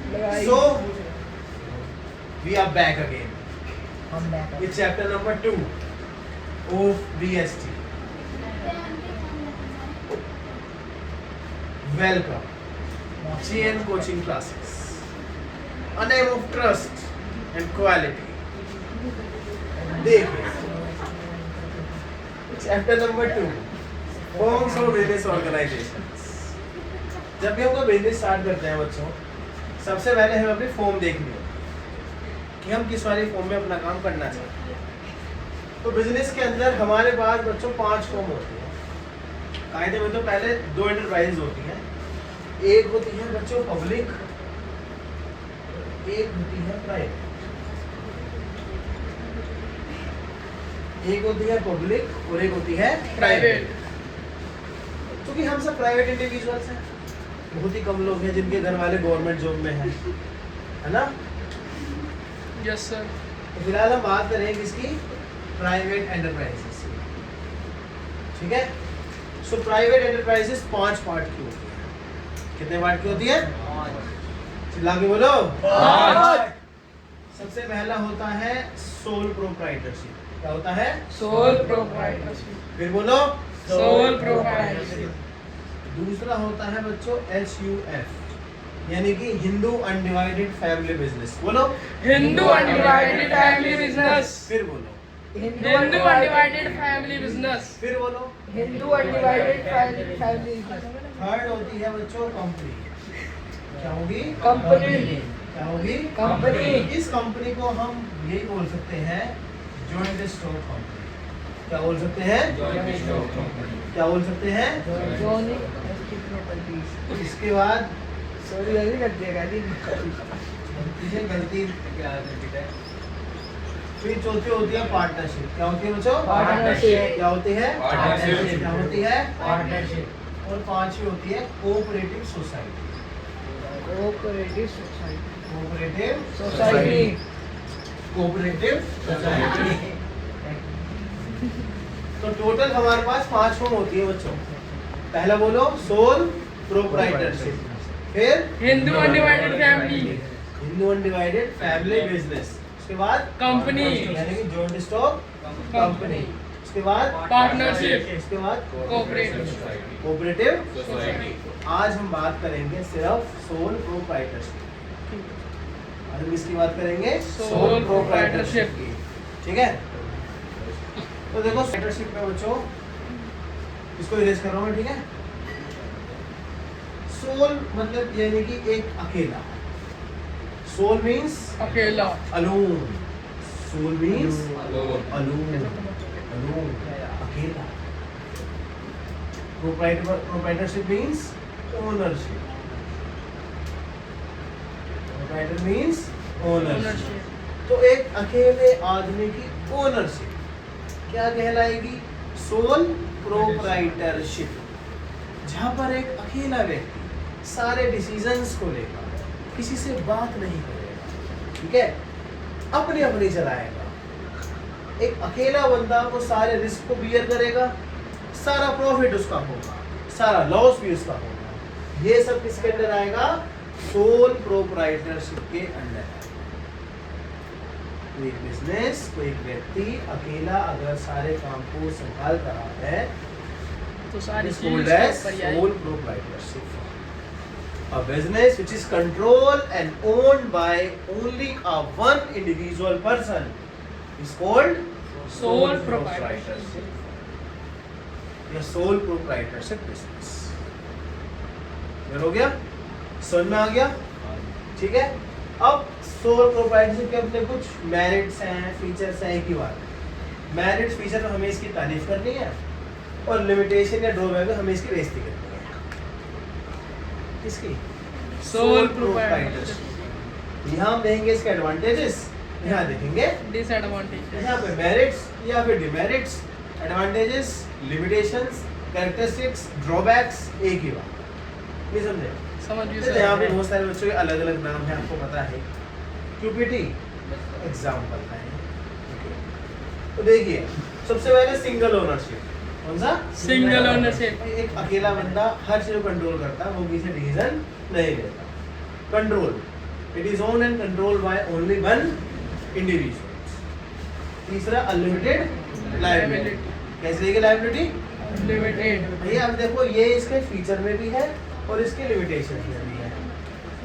So we are back again. It's chapter number 2 of VST. Welcome. GN coaching classes. A name of trust and quality. देखिए chapter number 2 forms of business organisations. जब भी हम कोई business start करते हैं बच्चों, सबसे पहले हमें अपनी फॉर्म देखनी है कि हम किस वाली फॉर्म में अपना काम करना चाहते हैं। तो बिजनेस के अंदर हमारे पास बच्चों 5 फॉर्म होती हैं। कायदे में तो पहले 2 एंटरप्राइज होती हैं। एक होती है बच्चों पब्लिक, एक होती है प्राइवेट। एक होती है पब्लिक और एक होती है प्राइवेट। क्योंकि हम सब प्राइवेट इंडिविजुअल्स हैं, बहुत ही कम लोग हैं जिनके घर वाले गवर्नमेंट जॉब में हैं, है ना? Yes sir. तो फिलहाल हम बात करेंगे इसकी प्राइवेट एंटरप्राइजेस की, ठीक है? सो प्राइवेट एंटरप्राइजेस 5 पार्ट की होती है। कितने पार्ट की होती है? 5। चिल्ला के बोलो 5। सबसे पहला होता है सोल प्रोप्राइटरशिप। क्या होता है? Sole proprietorship. फिर बोलो सोल प्रोप्राइटरशिप। दूसरा होता है बच्चों HUF, यानी कि हिंदू अनडिवाइडेड फैमिली बिजनेस। बोलो हिंदू अनडिवाइडेड फैमिली बिजनेस। फिर बोलो हिंदू अनडिवाइडेड फैमिली बिजनेस। फिर बोलो Hindu undivided family business. Third होती है बच्चों कंपनी। क्या होगी? कंपनी। क्या होगी? कंपनी। इस कंपनी को हम यही बोल सकते हैं जॉइंट स्टॉक कंपनी। क्या बोल सकते हैं? क्या बोल सकते हैं? Joining estate properties. इसके बाद सॉरी जल्दी कर देगा जी। ये गलती क्या है? फिर चौथी होती है पार्टनरशिप। क्या होती है बच्चों? पार्टनरशिप। क्या होती है? पार्टनरशिप। क्या होती है? पार्टनरशिप। और 5वीं होती है cooperative society. Cooperative society. Cooperative society. Cooperative society. तो टोटल हमारे पास 5 फॉर्म होती है बच्चों। पहला बोलो सोल प्रोप्राइटरशिप, फिर Hindu undivided family. Hindu undivided family business, उसके बाद कंपनी यानी कि जॉइंट स्टॉक कंपनी, उसके बाद पार्टनरशिप, उसके बाद कोऑपरेटिव कोऑपरेटिव सोसाइटी। आज हम बात करेंगे सिर्फ सोल प्रोप्राइटरशिप। आज हम इसकी बात करेंगे सोल प्रोप्राइटरशिप की, ठीक है? तो देखो प्रोप्राइटरशिप में बच्चों इसको इरेज कर रहा हूं मैं, ठीक है? सोल मतलब यानी कि एक अकेला। सोल मींस अकेला। Alone. Sole means alone, alone, अकेला। Proprietorship means ownership. Proprietor means ownership. तो एक अकेले आदमी की ओनरशिप क्या कहलाएगी? Sole proprietorship. जहां पर एक अकेला व्यक्ति सारे डिसीजंस को लेगा, किसी से बात नहीं करेगा, ठीक है? अपनी अपनी चलाएगा। एक अकेला बंदा वो सारे रिस्क को बियर करेगा, सारा प्रॉफिट उसका होगा, सारा लॉस भी उसका होगा। ये सब किसके अंदर आएगा? सोल प्रोप्राइटरशिप के अंदर। कोई बिजनेस, कोई व्यक्ति अकेला अगर सारे काम को संभाल रहा है तो सारी is called as sole proprietorship. A business which is controlled and owned by only a one individual person is called Sole proprietorship. या sole proprietorship business। क्लियर हो गया? समझ में आ गया? ठीक है? अब सोल प्रोप्राइटरशिप के अपने कुछ मेरिट्स हैं, फीचर्स हैं। एक ही बात, मेरिट्स फीचर तो हमें इसकी तारीफ करनी है और लिमिटेशन या ड्रॉबैक हमें इसकी बेइज्जती करनी है। किसकी? Sole proprietorship. यहाँ हम देखेंगे इसके एडवांटेजेस, यहाँ देखेंगे डिसएडवांटेज। यहाँ पे मेरिट्स या फिर demerits, advantages, limitations, characteristics, drawbacks. एक ही बात, नहीं समझे? समझ गए तो यहाँ पे बहुत सारे बच्चों के अलग अलग नाम हैं, आपको पता है। QPT एग्जाम्पल है। तो देखिए सबसे पहले सिंगल ओनरशिप। कौन सा? Single ownership. एक अकेला बंदा हर चीज को कंट्रोल करता है, वो किसी डिसीजन नहीं लेता। Control it is own and control by only one individual. तीसरा अनलिमिटेड लायबिलिटी। कैसे रहेगी लायबिलिटी? लिमिटेड। भैया अब देखो ये इसके फीचर में भी है और इसके लिमिटेशन में भी है।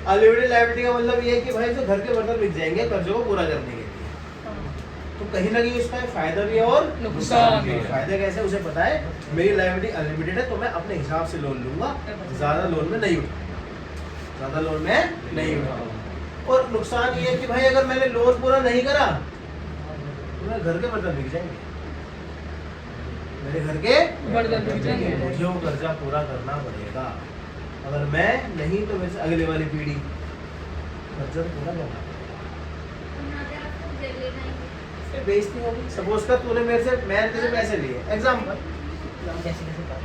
अनलिमिटेड लायबिलिटी का मतलब ये है कि भाई जो घर के बर्तन बिक जाएंगे कर्जों को पूरा करने के लिए, तो कहीं ना कहीं उसका फायदा भी है और नुकसान भी है। फायदा कैसे उसे पता है, मेरी लायबिलिटी अनलिमिटेड है तो मैं अपने हिसाब से लोन लूंगा, ज्यादा लोन में नहीं उठाऊंगा, ज्यादा लोन में नहीं उठाऊंगा। और नुकसान ये है कि भाई अगर मैंने लोन पूरा नहीं करा तो मेरे घर के बर्तन बिक जाएंगे, मेरे घर के बर्तन बिक जाएंगे। मुझे वो कर्जा पूरा करना पड़ेगा। अगर मैं नहीं तो मेरे से अगले वाली पीढ़ी कर्जा पूरा करना पड़ेगा। बेइज्जती होगी। सपोज कर तूने मेरे से, मैंने तेरे से पैसे लिए, एग्जाम्पल, कैसे कैसे पता?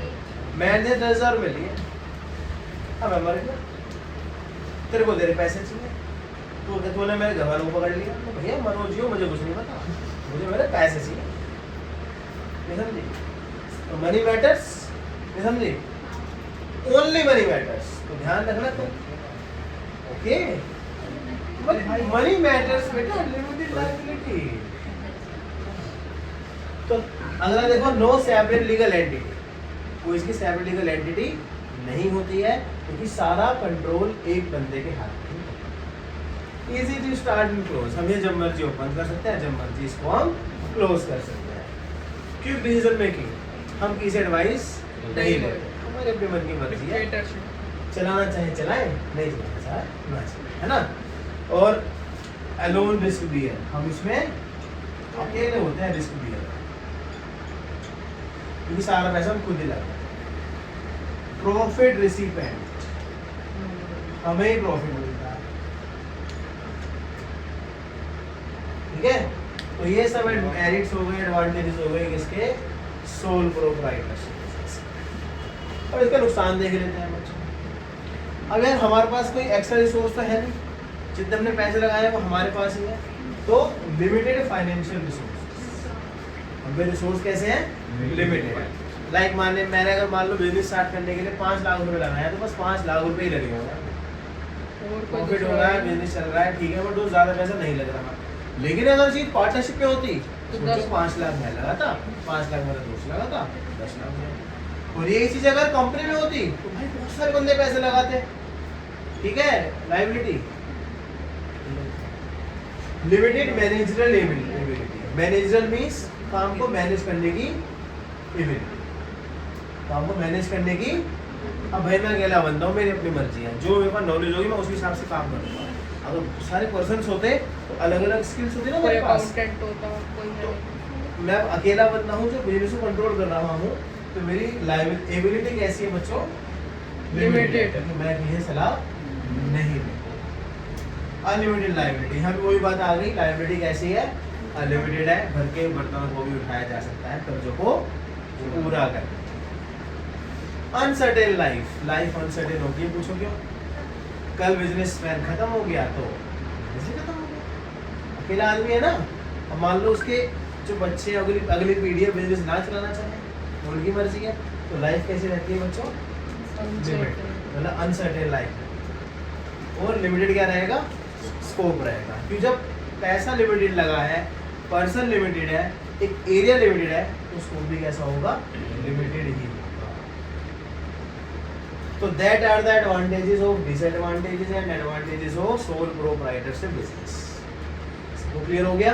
मैंने 10,000 रुपये लिए, अब मैं मर गया, तेरे को तेरे पैसे चाहिए, तूने मेरे घर वालों को पकड़ लिया, तो भैया मनो जियो, मुझे कुछ नहीं पता, मुझे मेरे पैसे चाहिए। नहीं समझी? तो मनी मैटर्स, नहीं समझी? ओनली मनी मैटर्स, तो ध्यान रखना तुम, ओके? मनी मैटर्स बेटा, लिमिटेड लायबिलिटी। तो अगला देखो, नो सेपरेट लीगल एंटिटी, कोई इसकी सेपरेट लीगल एंटिटी नहीं होती है क्योंकि सारा कंट्रोल एक बंदे के हाथ में है। Easy to start and close, हम ये जब मर्जी ओपन कर सकते हैं, जब मर्जी इसको हम क्लोज कर सकते हैं। क्विक डिसीजन मेकिंग, हम किसी एडवाइस नहीं लेते, हमारे अपने मन की मर्जी है, डिक्टेटरशिप। चलाना चाहे चलाएं, नहीं चलाना चाहे ना चलाएं, है ना? और अलोन रिस्क बियर, हम इसमें अकेले होते हैं रिस्क बियर, क्योंकि सारा पैसा हम खुद ही लगाते हैं। प्रॉफिट रिसिपेंट, हमें ही प्रॉफिट मिलता है, ठीक है? तो ये सब मेरिट्स हो गए, एडवांटेजेस हो गए किसके? Sole proprietorship. और इसका नुकसान देख लेते हैं बच्चों। अगर हमारे पास कोई एक्स्ट्रा रिसोर्स तो है नहीं, जितने हमने पैसे लगाए हैं वो हमारे पास ही है, तो लिमिटेड फाइनेंशियल रिसोर्स, हमें रिसोर्स कैसे हैं? लिमिटेड। लाइक मैंने अगर मान लो बिजनेस स्टार्ट करने के लिए 5 लाख रुपए लगाया, तो बस 5 लाख रुपए ही लगे होंगे, प्रॉफिट हो रहा है, बिजनेस चल रहा है, ठीक है, बट ज्यादा पैसा नहीं लग रहा। लेकिन अगर चीज पार्टनरशिप पे होती तो 5 लाख मैं लगा था, 5 लाख मेरा दोस्त लगा था, 10 लाख में। और ये चीज अगर कंपनी में होती तो भाई बहुत सारे बंदे पैसे लगाते, ठीक है? Liability limited managerial ability, managerial means काम को मैनेज करने की एबिलिटी, काम को मैनेज करने की। अब भाई मैं अकेला बंदा हूँ, मेरी अपनी मर्जी है, जो मेरे पास नॉलेज होगी मैं उस हिसाब से काम करूँगा। अगर सारे पर्सन्स होते तो अलग अलग स्किल्स होती ना कोई मेरे पास, अकाउंटेंट होता, कोई है। तो मैं अकेला बंदा हूँ जो बिजनेस को कंट्रोल कर रहा हूँ, तो मेरी एबिलिटी कैसी है बच्चों? Limited। तो मैं किसी सलाह नहीं दूँ। अनलिमिटेड लायबिलिटी, यहाँ पे वही बात आ गई, लायबिलिटी कैसी है? अनलिमिटेड है, घर के बर्तनों को भी उठाया जा सकता है कर्जों को पूरा करने। अनसर्टेन लाइफ, लाइफ अनसर्टेन होगी, पूछो क्यों? कल बिजनेस प्लान खत्म हो गया तो बिजनेस खत्म हो गया, अकेला आदमी है ना। अब मान लो उसके जो बच्चे अगली पीढ़ी है बिजनेस ना चलाना चाहे, उनकी मर्जी है, तो लाइफ कैसी रहती है बच्चों? मतलब अनसर्टेन लाइफ। और लिमिटेड क्या रहेगा? स्कोप रहेगा, क्योंकि जब पैसा लिमिटेड लगा है, पर्सन लिमिटेड है, एक एरिया लिमिटेड है, तो स्कोप भी कैसा होगा? लिमिटेड ही होगा। तो that are the advantages of disadvantages and advantages of sole proprietorship business. सबको क्लियर हो गया?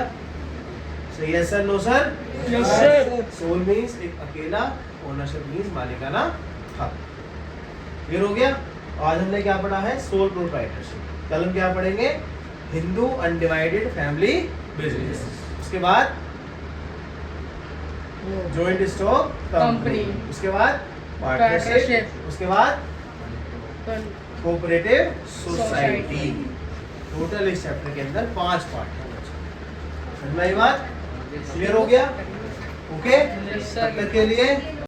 So yes sir, no sir? Yes, sir. Sole means एक अकेला, ओनरशिप मींस मालिकाना हक। क्लियर हो गया? आज हमने क्या पढ़ा है? Sole proprietorship. कल हम क्या पढ़ेंगे? Hindu undivided family business. उसके बाद जॉइंट स्टॉक कंपनी, उसके बाद पार्टनरशिप, Partnership। उसके बाद कोऑपरेटिव सोसाइटी। टोटल इस चैप्टर के अंदर 5 पार्ट है बच्चों। समझ में आई बात? क्लियर हो गया? Okay, Yes, sir। तब तक के लिए